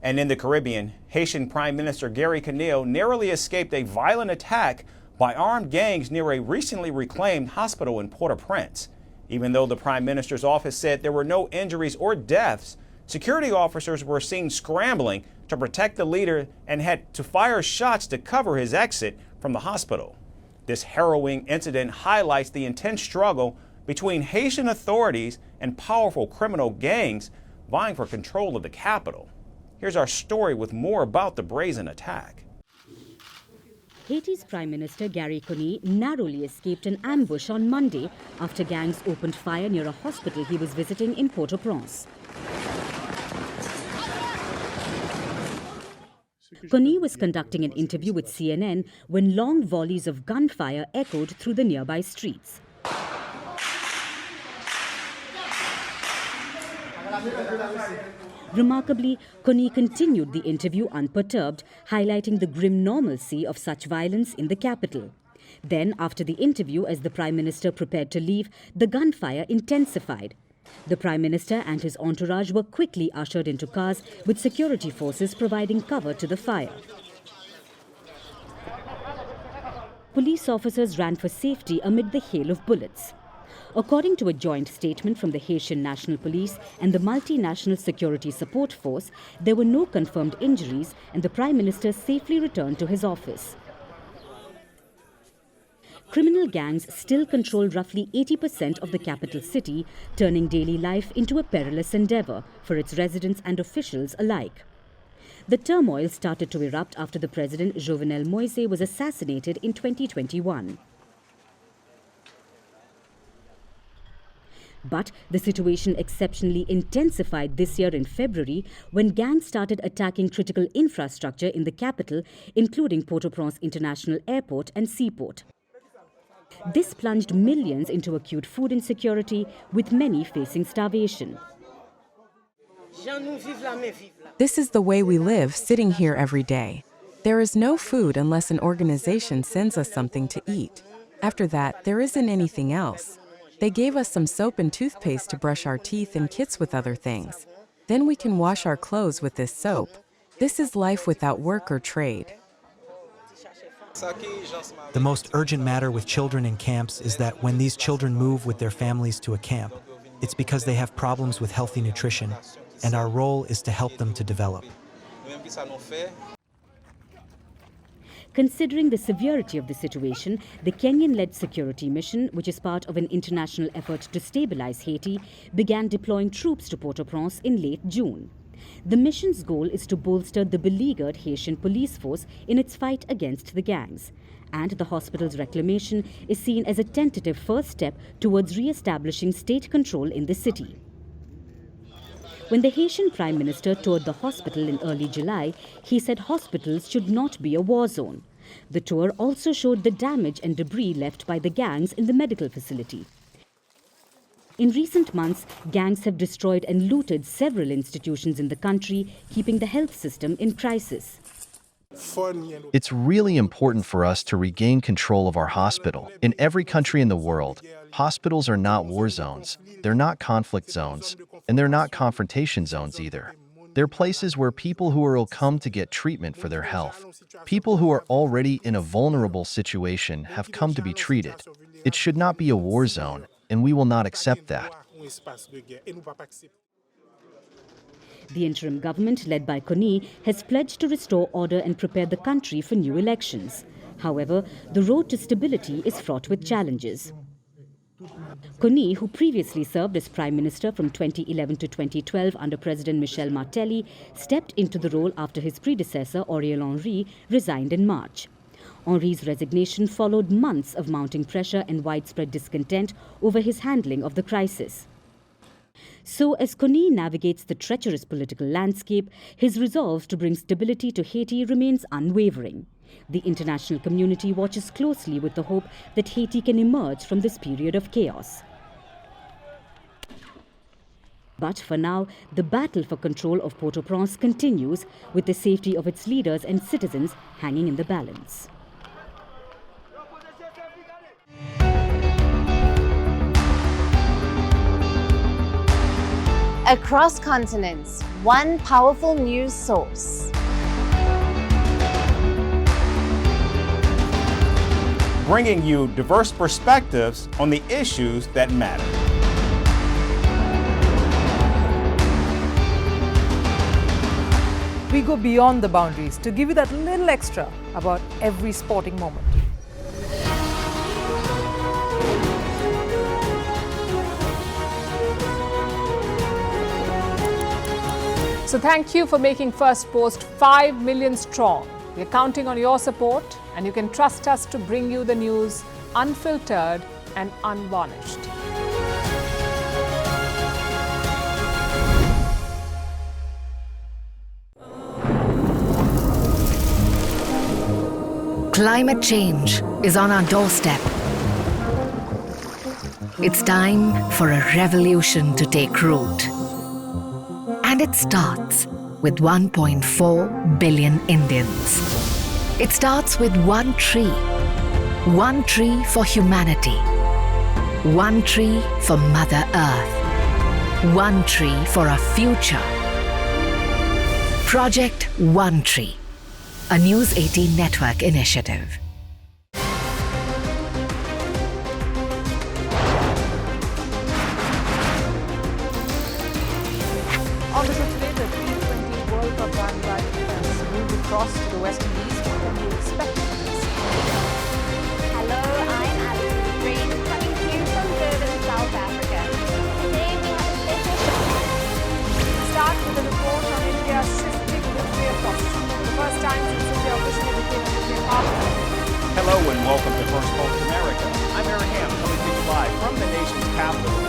And in the Caribbean, Haitian Prime Minister Garry Conille narrowly escaped a violent attack by armed gangs near a recently reclaimed hospital in Port-au-Prince. Even though the Prime Minister's office said there were no injuries or deaths, security officers were seen scrambling to protect the leader and had to fire shots to cover his exit from the hospital. This harrowing incident highlights the intense struggle between Haitian authorities and powerful criminal gangs vying for control of the capital. Here's our story with more about the brazen attack. Haiti's Prime Minister Garry Conille narrowly escaped an ambush on Monday after gangs opened fire near a hospital he was visiting in Port-au-Prince. Conille was conducting an interview with CNN when long volleys of gunfire echoed through the nearby streets. Remarkably, Conille continued the interview unperturbed, highlighting the grim normalcy of such violence in the capital. Then, after the interview, as the Prime Minister prepared to leave, the gunfire intensified. The Prime Minister and his entourage were quickly ushered into cars, with security forces providing cover to the fire. Police officers ran for safety amid the hail of bullets. According to a joint statement from the Haitian National Police and the Multinational Security Support Force, there were no confirmed injuries and the Prime Minister safely returned to his office. Criminal gangs still control roughly 80% of the capital city, turning daily life into a perilous endeavor for its residents and officials alike. The turmoil started to erupt after the President Jovenel Moïse was assassinated in 2021. But the situation exceptionally intensified this year in February when gangs started attacking critical infrastructure in the capital, including Port-au-Prince International Airport and Seaport. This plunged millions into acute food insecurity, with many facing starvation. This is the way we live, sitting here every day. There is no food unless an organization sends us something to eat. After that, there isn't anything else. They gave us some soap and toothpaste to brush our teeth and kits with other things. Then we can wash our clothes with this soap. This is life without work or trade. The most urgent matter with children in camps is that when these children move with their families to a camp, it's because they have problems with healthy nutrition, and our role is to help them to develop. Considering the severity of the situation, the Kenyan-led security mission, which is part of an international effort to stabilize Haiti, began deploying troops to Port-au-Prince in late June. The mission's goal is to bolster the beleaguered Haitian police force in its fight against the gangs. And the hospital's reclamation is seen as a tentative first step towards re-establishing state control in the city. When the Haitian Prime Minister toured the hospital in early July, he said hospitals should not be a war zone. The tour also showed the damage and debris left by the gangs in the medical facility. In recent months, gangs have destroyed and looted several institutions in the country, keeping the health system in crisis. It's really important for us to regain control of our hospital. In every country in the world, hospitals are not war zones, they're not conflict zones, and they're not confrontation zones either. They're places where people who are ill come to get treatment for their health. People who are already in a vulnerable situation have come to be treated. It should not be a war zone, and we will not accept that. The interim government, led by Conille, has pledged to restore order and prepare the country for new elections. However, the road to stability is fraught with challenges. Conille, who previously served as Prime Minister from 2011 to 2012 under President Michel Martelly, stepped into the role after his predecessor, Ariel Henry, resigned in March. Henry's resignation followed months of mounting pressure and widespread discontent over his handling of the crisis. So, as Conille navigates the treacherous political landscape, his resolve to bring stability to Haiti remains unwavering. The international community watches closely with the hope that Haiti can emerge from this period of chaos. But for now, the battle for control of Port-au-Prince continues, with the safety of its leaders and citizens hanging in the balance. Across continents, one powerful news source. Bringing you diverse perspectives on the issues that matter. We go beyond the boundaries to give you that little extra about every sporting moment. So thank you for making Firstpost 5 million strong. We're counting on your support, and you can trust us to bring you the news unfiltered and unvarnished. Climate change is on our doorstep. It's time for a revolution to take root. And it starts with 1.4 billion Indians. It starts with one tree for humanity, one tree for Mother Earth, one tree for our future. Project One Tree, a News 18 network initiative. On the show today, the T20 World Cup bandwagon has moved across to the West Indies. What can you expect from this? Hello, I'm Alison Green, coming to you from Durban, South Africa. Today we have a special show. We'll start with a report on India's shifting nuclear posture. For the first time since India officially became a nuclear power. Hello and welcome to Firstpost America. I'm Eric Ham, coming to you live from the nation's capital,